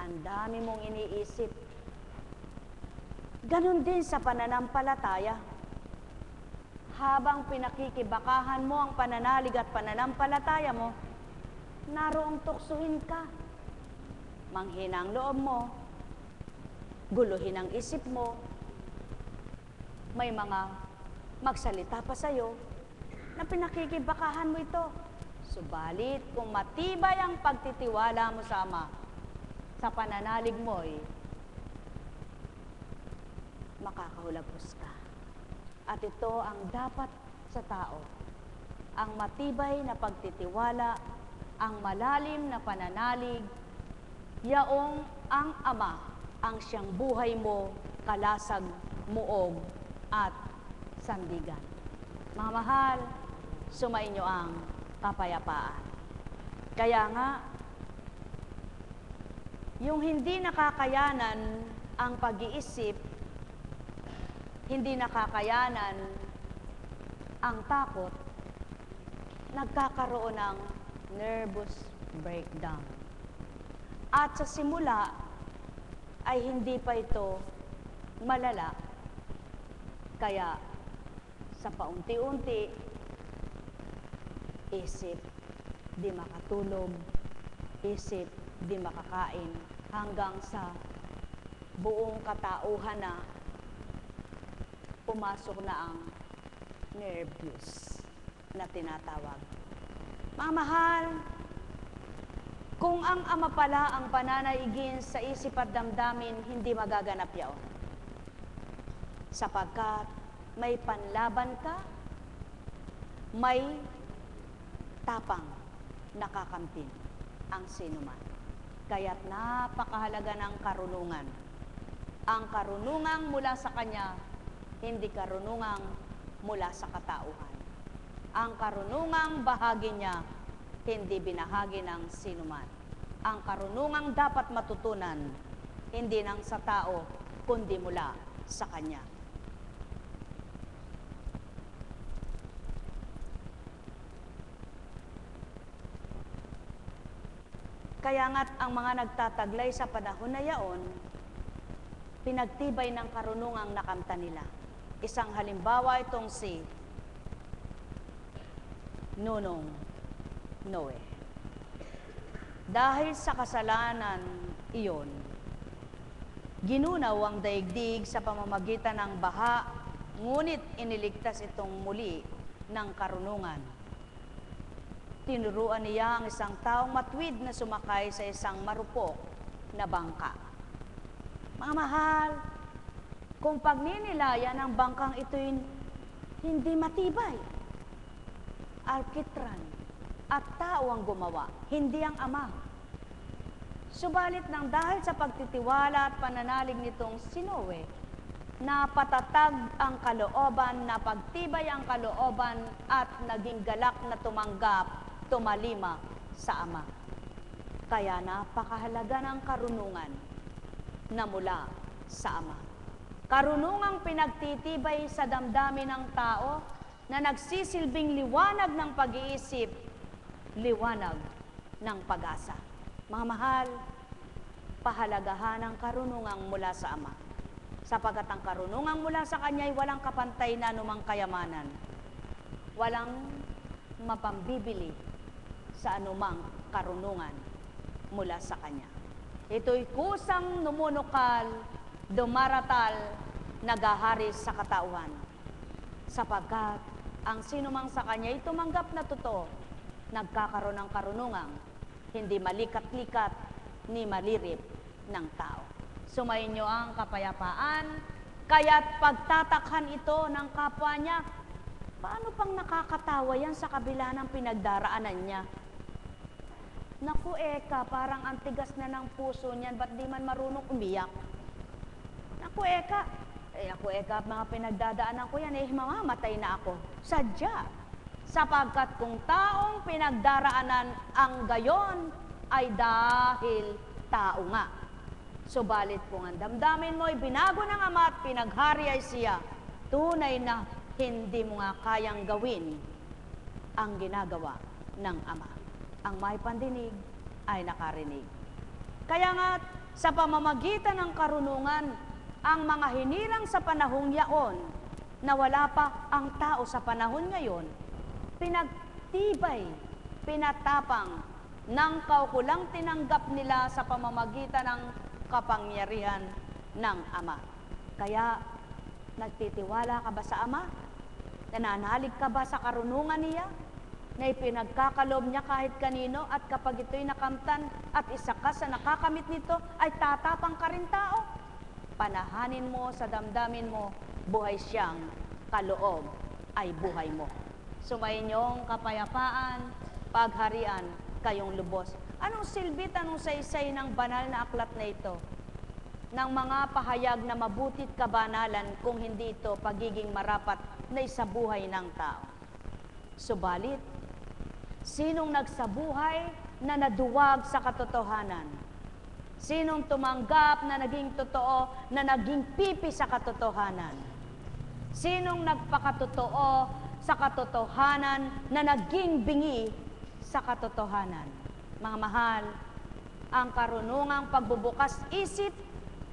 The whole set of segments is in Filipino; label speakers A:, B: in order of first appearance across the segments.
A: Ang dami mong iniisip. Ganon din sa pananampalataya. Habang pinakikibakahan mo ang pananalig at pananampalataya mo, naroong tuksuhin ka. Manghina ang loob mo, guluhin ang isip mo, may mga magsalita pa sa'yo na pinakikibakahan mo ito. Subalit, kung matibay ang pagtitiwala mo sa Ama, sa pananalig mo'y makakahulagos ka. At ito ang dapat sa tao, ang matibay na pagtitiwala, ang malalim na pananalig, yaong ang Ama ang siyang buhay mo, kalasag, muog, at sandigan. Mga mahal, sumainyo ang kapayapaan. Kaya nga, yung hindi nakakayanan ang pag-iisip, hindi nakakayanan ang takot, nagkakaroon ng nervous breakdown. At sa simula, ay hindi pa ito malala. Kaya, sa paunti-unti, isip, di makatulog, isip, di makakain, hanggang sa buong katauhan na pumasok na ang nervous na tinatawag. Mga mahal, kung ang Ama pala ang pananaigin sa isip at damdamin, hindi magaganap yaon. Sapagkat may panlaban ka, may tapang nakakampin ang sinuman. Kaya't napakahalaga ng karunungan. Ang karunungang mula sa Kanya, hindi karunungang mula sa katauhan. Ang karunungang bahagi niya, hindi binahagi ng sinuman. Ang karunungang dapat matutunan, hindi ng sa tao, kundi mula sa Kanya. Kaya nga't ang mga nagtataglay sa panahon na yaon, pinagtibay ng karunungang nakamta nila. Isang halimbawa itong si Nunong Noe. Dahil sa kasalanan iyon, ginunaw ang daigdig sa pamamagitan ng baha, ngunit iniligtas itong muli ng karunungan. Tinuruan niya ang isang taong matwid na sumakay sa isang marupok na bangka. Mga mahal, kung pagninilayan ng bangkang ito'y hindi matibay, alkitran at tao ang gumawa, hindi ang Ama. Subalit nang dahil sa pagtitiwala at pananalig nitong si Noe, napatatag ang kalooban, napagtibay ang kalooban at naging galak na tumalima sa Ama. Kaya napakahalaga ng karunungan na mula sa Ama. Karunungang pinagtitibay sa damdamin ng tao na nagsisilbing liwanag ng pag-iisip, liwanag ng pag-asa. Mga mahal, pahalagahan ang karunungang mula sa Ama. Sapagat ang karunungang mula sa Kanya ay walang kapantay na anumang kayamanan. Walang mapambibili sa anumang karunungan mula sa Kanya. Ito'y kusang numunukal, dumaratal, nagahari sa katauhan. Sapagkat ang sinumang sa Kanya ay tumanggap na totoo, nagkakaroon ng karunungang, hindi malikat-likat ni malirip ng tao. Sumainyo ang kapayapaan, kaya't pagtatakhan ito ng kapwa niya, paano pang nakakatawa yan sa kabila ng pinagdaraanan niya? Naku, Eka, parang antigas na ng puso niyan, ba't di man marunong umiyak? Naku, Eka, mga pinagdadaanan ko yan, mamamatay na ako. Sadya, sapagkat kung taong pinagdaraanan ang gayon, ay dahil tao nga. Subalit kung ang damdamin mo'y binago ng Ama at pinaghari ay siya, tunay na hindi mo nga kayang gawin ang ginagawa ng Ama. Ang may pandinig ay nakarinig. Kaya nga, sa pamamagitan ng karunungan ang mga hinirang sa panahong yaon na wala pa ang tao sa panahon ngayon, pinagtibay, pinatapang ng kaukulang tinanggap nila sa pamamagitan ng kapangyarihan ng Ama. Kaya, nagtitiwala ka ba sa Ama? Nananalig ka ba sa karunungan niya? Na ipinagkakalob niya kahit kanino at kapag ito'y nakamtan at isa ka sa nakakamit nito, ay tatapang ka rin tao. Panahanin mo sa damdamin mo, buhay siyang kaloob ay buhay mo. Sumayinyong kapayapaan, pagharian, kayong lubos. Anong silbi, anong saysay ng banal na aklat na ito? Ng mga pahayag na mabutit kabanalan kung hindi ito pagiging marapat na isabuhay ng tao. Subalit, sinong nagsabuhay na naduwag sa katotohanan? Sinong tumanggap na naging totoo, na naging pipi sa katotohanan? Sinong nagpakatotoo sa katotohanan na naging bingi sa katotohanan? Mga mahal, ang karunungang pagbubukas isip,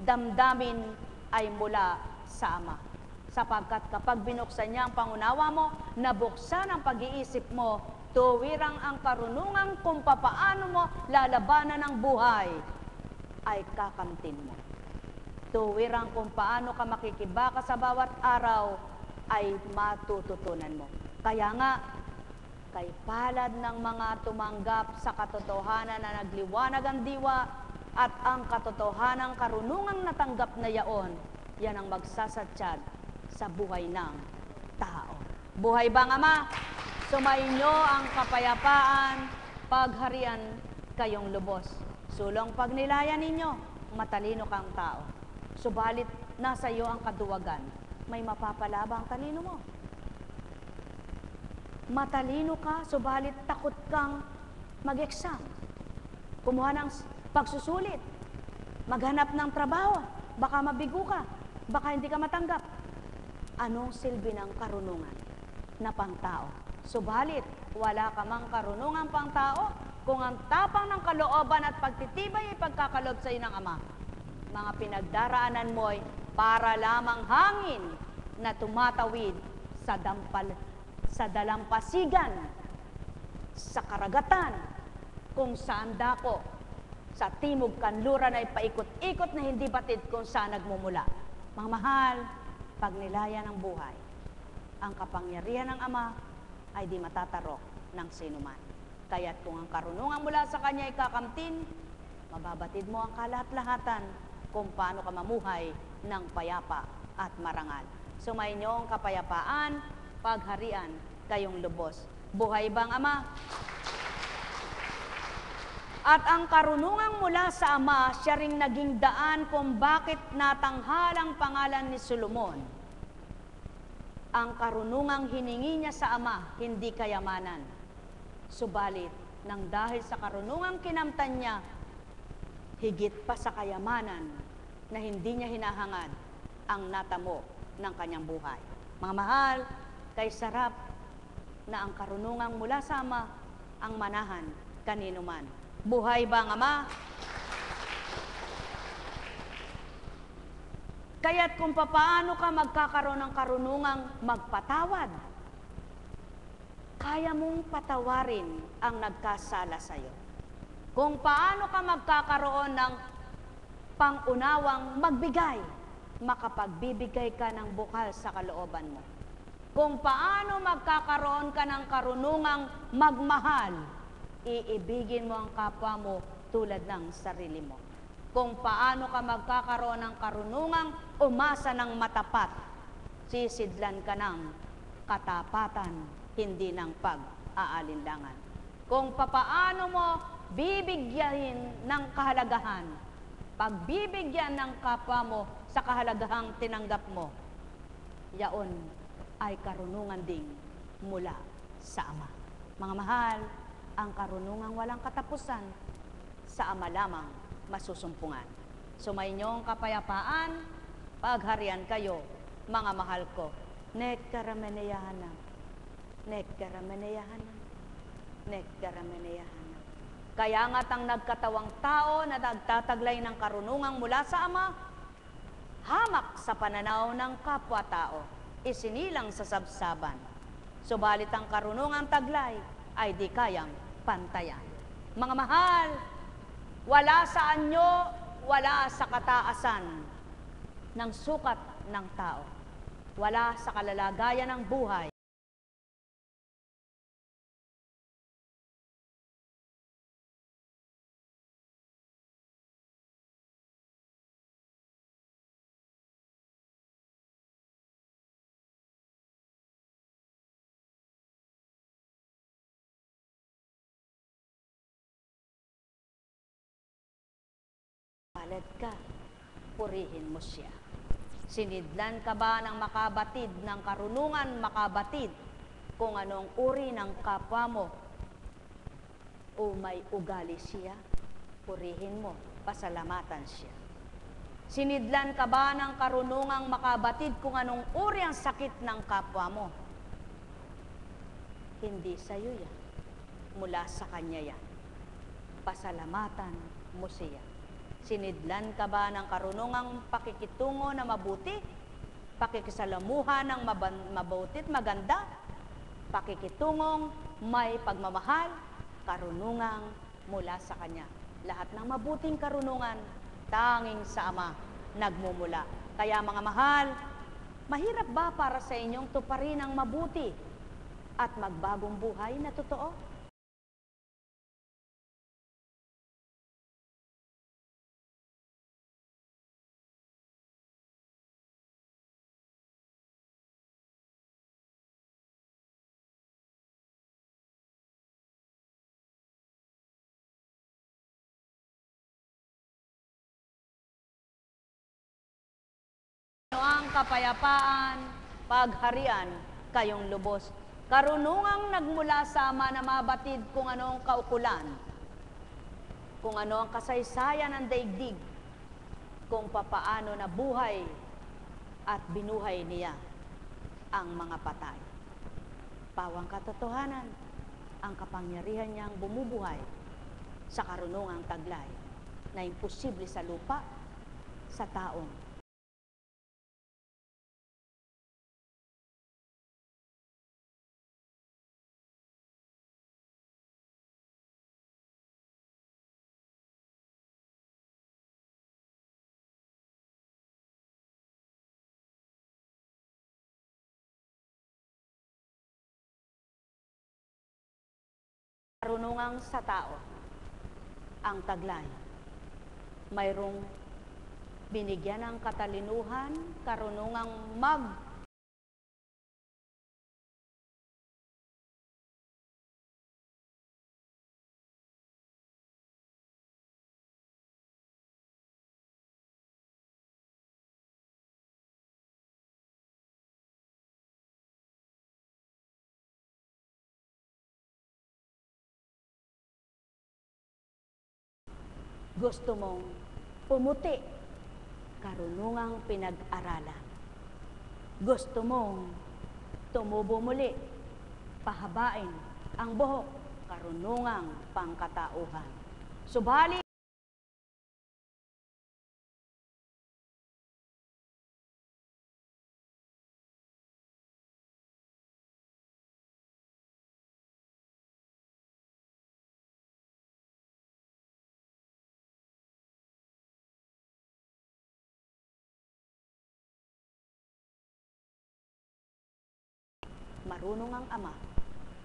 A: damdamin ay mula sa Ama. Sapagkat kapag binuksan niya ang pangunawa mo, nabuksan ang pag-iisip mo, tuwirang ang karunungang kung papaano mo lalabanan ang buhay, ay kakamtin mo. Tuwirang kung paano ka makikibaka sa bawat araw, ay matututunan mo. Kaya nga, kay palad ng mga tumanggap sa katotohanan na nagliwanag ang diwa at ang katotohanan karunungang natanggap na yaon, yan ang magsasadyad sa buhay ng tao. Buhay bang Ama? Sumainyo ang kapayapaan, pagharian, kayong lubos. Sulong pagnilayan ninyo, matalino kang tao. Subalit, nasa iyo ang kaduwagan, may mapapala ba ang talino mo? Matalino ka, subalit takot kang mag-exam. Kumuha ng pagsusulit. Maghanap ng trabaho. Baka mabigo ka. Baka hindi ka matanggap. Anong silbi ng karunungan na pangtao? Subalit, wala ka mang karunungan pangtao kung ang tapang ng kalooban at pagtitibay ay pagkakalob sa iyo ng Ama. Mga pinagdaraanan mo'y para lamang hangin na tumatawid sa dalampasigan, sa karagatan, kung saan dako, sa timog kanluran ay paikot-ikot na hindi batid kung saan nagmumula. Mga mahal, pagnilayan ng buhay, ang kapangyarihan ng Ama ay di matatarok ng sinuman. Kaya't kung ang karunungan mula sa Kanya ay kakamtin, mababatid mo ang kalahat-lahatan kung paano ka mamuhay ng payapa at marangal. Sumainyo ang kapayapaan, pagharian, kayong lubos. Buhay bang Ama? At ang karunungang mula sa Ama, siya ring naging daan kung bakit natanghal ang pangalan ni Solomon. Ang karunungang hiningi niya sa Ama, hindi kayamanan. Subalit, nang dahil sa karunungang kinamtan niya, higit pa sa kayamanan na hindi niya hinahangad ang natamo ng kanyang buhay. Mga mahal, kay sarap na ang karunungang mula sa Ama ang manahan kanino man. Buhay bang Ama? Kaya't kung papaano ka magkakaroon ng karunungang magpatawad, kaya mong patawarin ang nagkasala sa iyo. Kung paano ka magkakaroon ng pangunawang magbigay, makapagbibigay ka ng bukal sa kalooban mo. Kung paano magkakaroon ka ng karunungang magmahal, iibigin mo ang kapwa mo tulad ng sarili mo. Kung paano ka magkakaroon ng karunungang umasa ng matapat, sisidlan ka ng katapatan, hindi ng pag-aalinlangan. Kung papaano mo bibigyan ng kahalagahan, pagbibigyan ng kapwa mo sa kahalagahang tinanggap mo, yaon ay karunungan ding mula sa Ama. Mga mahal, ang karunungang walang katapusan, sa Ama lamang masusumpungan. Sumayinyong kapayapaan, pagharian kayo, mga mahal ko. Nekkarameneyahanam, nekkarameneyahanam, nekkarameneyahanam, Kaya nga't ang nagkatawang tao na nagtataglay ng karunungang mula sa Ama, hamak sa pananaw ng kapwa-tao, isinilang sa sabsaban. Subalit ang karunungang taglay ay di kayang pantayan. Mga mahal, wala sa anyo, wala sa kataasan ng sukat ng tao. Wala sa kalalagayan ng buhay. Palad ka, purihin mo siya. Sinidlan ka ba ng makabatid, ng karunungan makabatid, kung anong uri ng kapwa mo? O may ugali siya, purihin mo, pasalamatan siya. Sinidlan ka ba ng karunungang makabatid kung anong uri ang sakit ng kapwa mo? Hindi sa'yo yan, mula sa kanya yan. Pasalamatan mo siya. Sinidlan ka ba ng karunungang pakikitungo na mabuti? Pakikisalamuha ng mabuti at maganda? Pakikitungong may pagmamahal? Karunungang mula sa Kanya. Lahat ng mabuting karunungan, tanging sa Ama nagmumula. Kaya mga mahal, mahirap ba para sa inyong tuparin ang mabuti at magbagong buhay na totoo? Ano ang kapayapaan, pagharian, kayong lubos? Karunungang nagmula sa Ama na mabatid kung ano ang kaukulan, kung ano ang kasaysayan ng daigdig, kung papaano na buhay at binuhay niya ang mga patay. Pawang katotohanan, ang kapangyarihan niyang bumubuhay sa karunungang taglay na imposible sa lupa, sa taong karunungang sa tao, ang taglay. Mayroong binigyan ng katalinuhan, karunungang gusto mong pumuti, karunungang pinag-aralan. Gusto mong tumubo muli, pahabain ang buhok, karunungang pangkatauhan. Subalit, marunong ang Ama,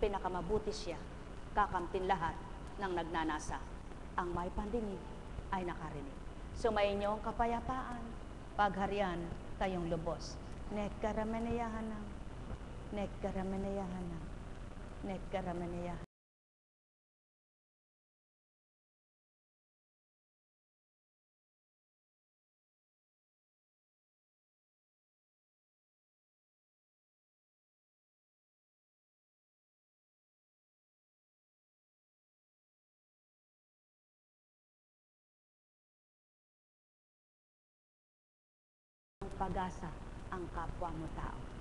A: pinakamabuti siya, kakamtin lahat ng nagnanasa. Ang may pandinig ay nakarinig. Sumayin niyo ang kapayapaan, pagharian, kayong lubos. Nekkarameneyahanam, nekkarameneyahanam, nekkarameneyahanam. Pag-asa ang kapwa mo tao.